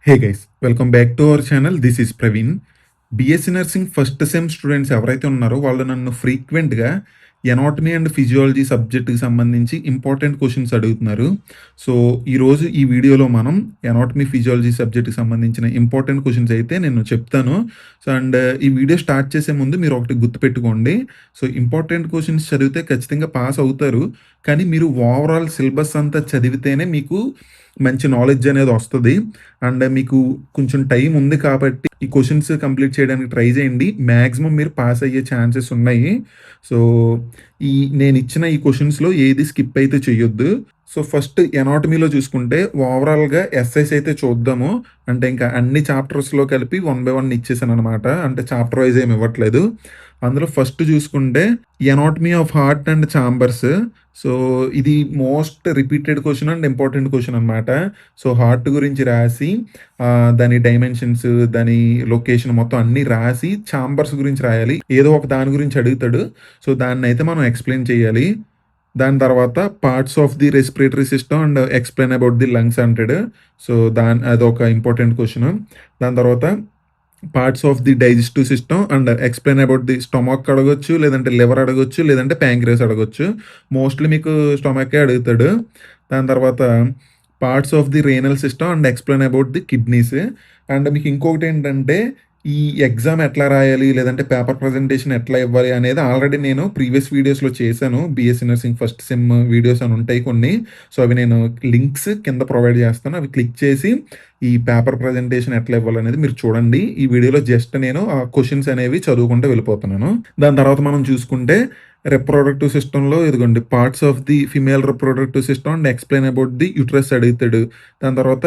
Hey guys, welcome back to our channel. This is Praveen. BSc nursing first sem students ఎవరైతే ఉన్నారో వాళ్ళు నన్ను ఫ్రీక్వెంట్గా ఎనాటమీ అండ్ ఫిజియాలజీ సబ్జెక్ట్కి సంబంధించి ఇంపార్టెంట్ క్వశ్చన్స్ అడుగుతున్నారు. సో ఈరోజు ఈ వీడియోలో మనం ఎనాటమీ ఫిజియాలజీ సబ్జెక్ట్కి సంబంధించిన ఇంపార్టెంట్ క్వశ్చన్స్ అయితే నేను చెప్తాను. సో అండ్ ఈ వీడియో స్టార్ట్ చేసే ముందు మీరు ఒకటి గుర్తుపెట్టుకోండి. సో ఇంపార్టెంట్ క్వశ్చన్స్ చదివితే ఖచ్చితంగా పాస్ అవుతారు, కానీ మీరు ఓవరాల్ సిలబస్ అంతా చదివితేనే మీకు మంచి నాలెడ్జ్ అనేది వస్తుంది. అండ్ మీకు కొంచెం టైం ఉంది కాబట్టి ఈ క్వశ్చన్స్ కంప్లీట్ చేయడానికి ట్రై చేయండి. మ్యాక్సిమం మీరు పాస్ అయ్యే ఛాన్సెస్ ఉన్నాయి. సో ఈ నేను ఇచ్చిన ఈ క్వశ్చన్స్లో ఏది స్కిప్ అయితే చేయొద్దు. సో ఫస్ట్ ఎనాటమీలో చూసుకుంటే ఓవరాల్గా ఎస్ఐస్ అయితే చూద్దాము. అంటే ఇంకా అన్ని చాప్టర్స్లో కలిపి 1 by 1 ఇచ్చేసాను అనమాట. అంటే చాప్టర్ వైజ్ ఏమి ఇవ్వట్లేదు. అందులో ఫస్ట్ చూసుకుంటే anatomy of heart and chambers. So ఇది most repeated question and important question అనమాట. సో హార్ట్ గురించి రాసి దాని డైమెన్షన్స్, దాని లొకేషన్ మొత్తం అన్నీ రాసి ఛాంబర్స్ గురించి రాయాలి. ఏదో ఒక దాని గురించి అడుగుతాడు. సో దాన్ని అయితే మనం ఎక్స్ప్లెయిన్ చేయాలి. దాని తర్వాత parts of the respiratory system and explain about the lungs అంటాడు. సో అదొక ఇంపార్టెంట్ క్వశ్చన్. దాని తర్వాత parts of the digestive system and explain about the stomach అడగొచ్చు, లేదంటే లివర్ అడగొచ్చు, లేదంటే ప్యాంక్రియాస్ అడగొచ్చు. మోస్ట్లీ మీకు స్టొమకే అడుగుతాడు. దాని తర్వాత parts of the renal system and explain about the kidneys. And మీకు ఇంకొకటి ఏంటంటే ఈ ఎగ్జామ్ ఎట్లా రాయాలి, లేదంటే పేపర్ ప్రజెంటేషన్ ఎట్లా ఇవ్వాలి అనేది ఆల్రెడీ నేను ప్రీవియస్ వీడియోస్లో చేశాను. BSc nursing first sem videos అని ఉంటాయి కొన్ని. సో అవి నేను లింక్స్ కింద ప్రొవైడ్ చేస్తాను. అవి క్లిక్ చేసి ఈ పేపర్ ప్రజెంటేషన్ ఎట్లా ఇవ్వాలనేది మీరు చూడండి. ఈ వీడియోలో జస్ట్ నేను ఆ క్వశ్చన్స్ అనేవి చదువుకుంటూ వెళ్ళిపోతున్నాను. దాని తర్వాత మనం చూసుకుంటే రిప్రొడక్టివ్ సిస్టంలో ఇదిగోండి parts of the female reproductive system and explain about the uterus అడుగుతాడు. దాని తర్వాత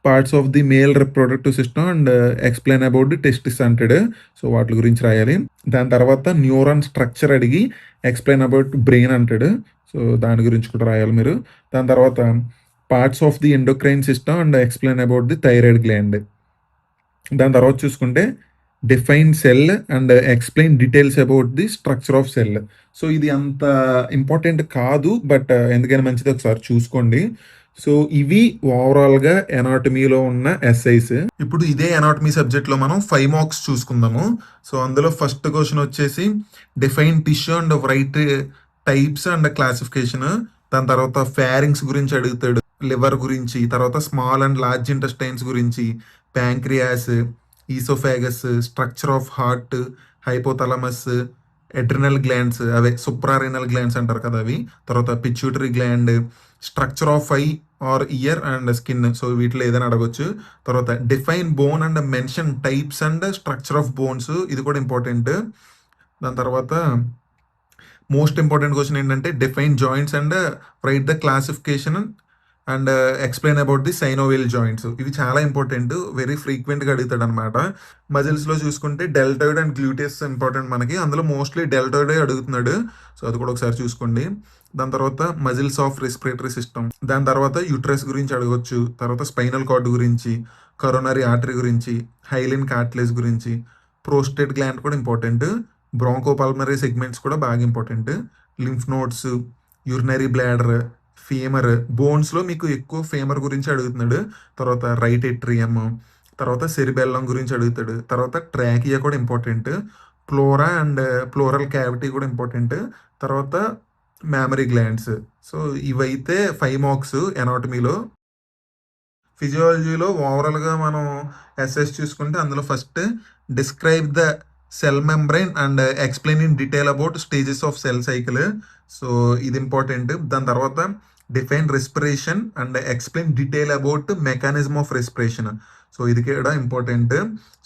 parts of the male reproductive system and explain about the testis అంటాడు. సో వాటి గురించి రాయాలి. దాని తర్వాత న్యూరాన్ స్ట్రక్చర్ అడిగి ఎక్స్ప్లెయిన్ అబౌట్ బ్రెయిన్ అంటాడు. సో దాని గురించి కూడా రాయాలి మీరు. దాని తర్వాత parts of the endocrine system and explain about the thyroid gland. దాని తర్వాత చూసుకుంటే define cell and explain details about the structure of cell. So ఇది అంత ఇంపార్టెంట్ కాదు, బట్ ఎందుకైనా మంచిది ఒకసారి చూసుకోండి. సో ఇవి ఓవరాల్గా ఎనాటమీలో ఉన్న ఎస్ఐస్. ఇప్పుడు ఇదే ఎనాటమీ సబ్జెక్ట్లో మనం 5 మార్క్స్ చూసుకుందాము. సో అందులో ఫస్ట్ క్వశ్చన్ వచ్చేసి define tissue and write types and classification. దాని తర్వాత ఫారింగ్స్ గురించి అడుగుతాడు, లివర్ గురించి, తర్వాత స్మాల్ అండ్ లార్జ్ ఇంటెస్టైన్స్ గురించి, pancreas, oesophagus, structure of heart, hypothalamus, adrenal glands, అవే సుప్రారెనల్ గ్లాండ్స్ అంటారు కదా అవి. తర్వాత pituitary gland, structure of eye or ear and skin. So వీటిలో ఏదైనా అడగొచ్చు. తర్వాత define bone and mention types and structure of bones, ఇది కూడా ఇంపార్టెంట్. దాని తర్వాత మోస్ట్ ఇంపార్టెంట్ క్వశ్చన్ ఏంటంటే define joints and right the classification and explain about the synovial joints. ఇవి చాలా ఇంపార్టెంట్, వెరీ ఫ్రీక్వెంట్గా అడుగుతాడు అనమాట. మజిల్స్లో చూసుకుంటే డెల్టాయిడ్ అండ్ గ్లూటియస్ ఇంపార్టెంట్ మనకి. అందులో మోస్ట్లీ డెల్టాయిడే అడుగుతున్నాడు. సో అది కూడా ఒకసారి చూసుకోండి. దాని తర్వాత మజిల్స్ ఆఫ్ రెస్పిరేటరీ సిస్టమ్. దాని తర్వాత యూట్రస్ గురించి అడగొచ్చు. తర్వాత స్పైనల్ కార్డ్ గురించి, కరోనరీ ఆర్టరీ గురించి, హైలిన్ కార్టిలేజ్ గురించి, ప్రోస్టేట్ గ్లాండ్ కూడా ఇంపార్టెంట్, బ్రాంకోపల్మరీ సెగ్మెంట్స్ కూడా బాగా important, lymph nodes, urinary bladder, femur. బోన్స్లో మీకు ఎక్కువ ఫేమర్ గురించి అడుగుతున్నాడు. తర్వాత రైట్ ఎట్రియం, తర్వాత సెరిబెల్లం గురించి అడుగుతాడు. తర్వాత ట్రాకియా కూడా ఇంపార్టెంట్, ప్లోరా అండ్ ప్లోరల్ క్యావిటీ కూడా ఇంపార్టెంట్, తర్వాత మ్యామరీ గ్లాండ్స్. సో ఇవైతే 5 మార్క్స్ ఎనాటమీలో. ఫిజియాలజీలో ఓవరాల్గా మనం ఎస్ఎస్ చూసుకుంటే అందులో first describe the cell membrane and explain in detail about stages of cell cycle. So ఇది ఇంపార్టెంట్. దాని తర్వాత define respiration and explain detail about mechanism of respiration. So ఇది కూడా ఇంపార్టెంట్.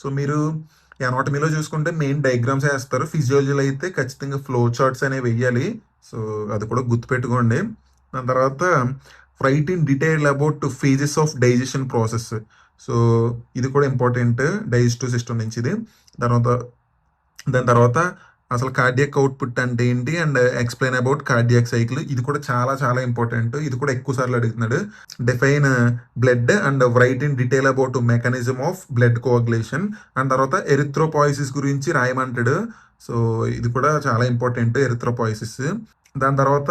సో మీరు ఎనాటమీలో చూసుకుంటే మెయిన్ డయాగ్రామ్స్ వేస్తారు. ఫిజియాలజీలో అయితే ఖచ్చితంగా ఫ్లో చార్ట్స్ అనేవి వేయాలి. సో అది కూడా గుర్తుపెట్టుకోండి. దాని తర్వాత right in detail about phases of digestion process. So ఇది కూడా ఇంపార్టెంట్ డైజెస్టివ్ సిస్టమ్ నుంచి ఇది. దాని తర్వాత అసలు కార్డియాక్ అవుట్పుట్ అంటే ఏంటి and explain about cardiac cycle. ఇది కూడా చాలా చాలా ఇంపార్టెంట్. ఇది కూడా ఎక్కువ సార్లు అడుగుతున్నాడు. Define blood and write in detail about mechanism of blood coagulation. And తర్వాత ఎరిథ్రోపాయిసిస్ గురించి రాయమంటాడు. సో ఇది కూడా చాలా ఇంపార్టెంట్, ఎరిథ్రోపాయిసిస్. దాని తర్వాత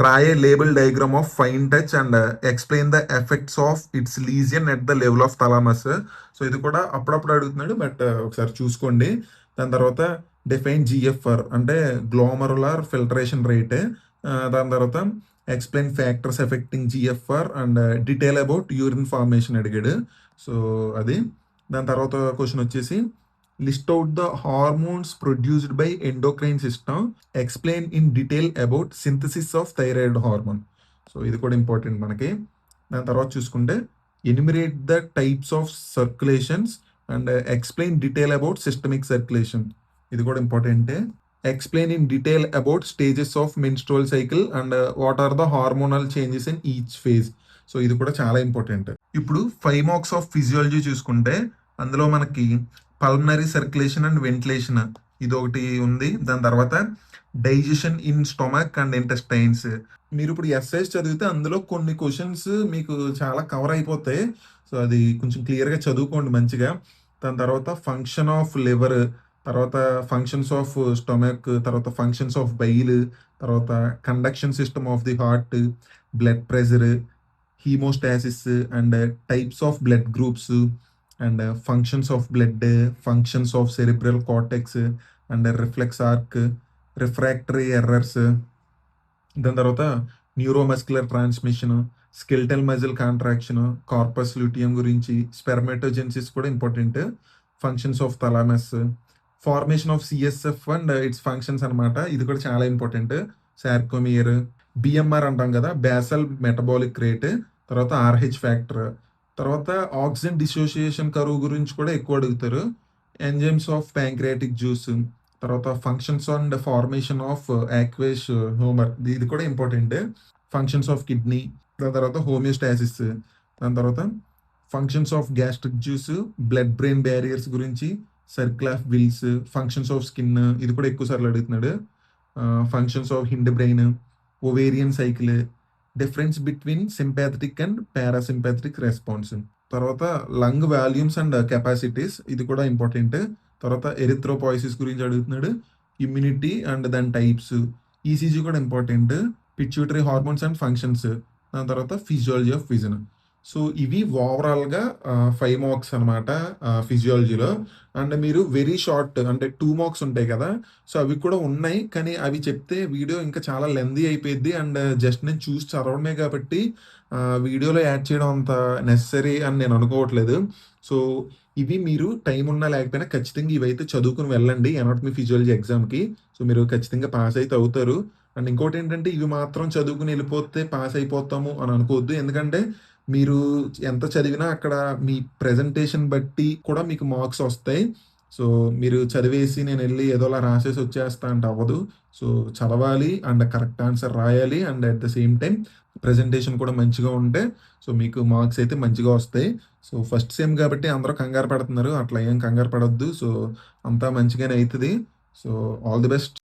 draw A label diagram of fine touch and explain the effects of it's legion at the level of thalamus. So ఇది కూడా అప్పుడప్పుడు అడుగుతున్నాడు, బట్ ఒకసారి చూసుకోండి. దాని తర్వాత డిఫైన్ జిఎఫ్ఆర్ అంటే గ్లోమరులర్ ఫిల్టరేషన్ రేట్. దాని తర్వాత explain factors effecting GFR and detail about urine formation అడిగాడు. సో అది. దాని తర్వాత క్వశ్చన్ వచ్చేసి list out the hormones produced by endocrine system, explain in detail about synthesis of thyroid hormone. So ఇది కూడా important మనకి. దాని తర్వాత చూసుకుంటే enumerate the types of circulations and explain detail about systemic circulation. ఇది కూడా ఇంపార్టెంటే. Explain in detail about stages of menstrual cycle and what are the hormonal changes in each phase. So ఇది కూడా చాలా ఇంపార్టెంట్. ఇప్పుడు 5 మార్క్స్ ఆఫ్ ఫిజియాలజీ చూసుకుంటే అందులో మనకి పల్మనరీ సర్క్యులేషన్ అండ్ వెంటిలేషన్ ఇది ఒకటి ఉంది. దాని తర్వాత digestion in stomach and intestines. మీరు ఇప్పుడు ఎస్ఐస్ చదివితే అందులో కొన్ని క్వశ్చన్స్ మీకు చాలా కవర్ అయిపోతాయి. సో అది కొంచెం క్లియర్గా చదువుకోండి మంచిగా. దాని తర్వాత ఫంక్షన్ ఆఫ్ లివర్, తర్వాత ఫంక్షన్స్ ఆఫ్ స్టొమక్, తర్వాత ఫంక్షన్స్ ఆఫ్ బైల్, తర్వాత conduction system of the heart, blood pressure, haemostasis and types of blood groups and functions of blood, functions of cerebral cortex and reflex arc, refractory errors. దాని తర్వాత neuromuscular transmission, skeletal muscle contraction, corpus luteum గురించి, స్పెర్మేటోజెన్సిస్ కూడా important, functions of thalamus, formation of CSF and it's functions అనమాట. ఇది కూడా చాలా important. సార్కోమియర్, BMR అంటాం కదా, బేసల్ మెటబాలిక్ రేట్, తర్వాత ఆర్హెచ్ ఫ్యాక్టర్, తర్వాత ఆక్సిజన్ డిసోసియేషన్ కరువు గురించి కూడా ఎక్కువ అడుగుతారు, ఎంజైమ్స్ ఆఫ్ ప్యాంక్రియాటిక్ జ్యూస్, తర్వాత functions and formation of aqueous humour ఇది కూడా ఇంపార్టెంట్, ఫంక్షన్స్ ఆఫ్ కిడ్నీ, దాని తర్వాత హోమియోస్టాసిస్, దాని తర్వాత functions of gastric juice, blood brain barriers గురించి, circle of Willis, functions of skin ఇది కూడా ఎక్కువ సార్లు అడుగుతున్నాడు, functions of hind brain, ovarian cycle, difference between sympathetic and parasympathetic response, తర్వాత లంగ్ వాల్యూమ్స్ అండ్ కెపాసిటీస్ ఇది కూడా ఇంపార్టెంట్, తర్వాత ఎరిథ్రోపాయిసిస్ గురించి అడుగుతున్నాడు, ఇమ్యూనిటీ అండ్ దాని టైప్స్, ఈసీజీ కూడా important, pituitary hormones and functions, దాని తర్వాత ఫిజియాలజీ ఆఫ్ విజన్. సో ఇవి ఓవరాల్గా 5 మార్క్స్ అనమాట ఫిజియాలజీలో. అండ్ మీరు వెరీ షార్ట్ అంటే 2 మార్క్స్ ఉంటాయి కదా, సో అవి కూడా ఉన్నాయి, కానీ అవి చెప్తే వీడియో ఇంకా చాలా లెందీ అయిపోయింది. అండ్ జస్ట్ నేను చూసి చదవడమే కాబట్టి వీడియోలో యాడ్ చేయడం అంత నెసరీ అని నేను అనుకోవట్లేదు. సో ఇవి మీరు టైం ఉన్నా లేకపోయినా ఖచ్చితంగా ఇవైతే చదువుకుని వెళ్ళండి ఎనాటమీ ఫిజియాలజీ ఎగ్జామ్కి. సో మీరు ఖచ్చితంగా పాస్ అయితే అవుతారు. అండ్ ఇంకోటి ఏంటంటే ఇవి మాత్రం చదువుకుని వెళ్ళిపోతే పాస్ అయిపోతాము అని అనుకోవద్దు, ఎందుకంటే మీరు ఎంత చదివినా అక్కడ మీ ప్రెజెంటేషన్ బట్టి కూడా మీకు మార్క్స్ వస్తాయి. సో మీరు చదివేసి నేను వెళ్ళి ఏదోలా రాసేసి వచ్చేస్తా అంటే అవ్వదు. సో చదవాలి అండ్ కరెక్ట్ ఆన్సర్ రాయాలి and at the same time presentation కూడా మంచిగా ఉంటే సో మీకు మార్క్స్ అయితే మంచిగా వస్తాయి. సో ఫస్ట్ సేమ్ కాబట్టి అందరూ కంగారు పడుతున్నారు, అట్లా ఏం కంగారు పడొద్దు. సో అంతా మంచిగానే అవుతుంది. So all the best.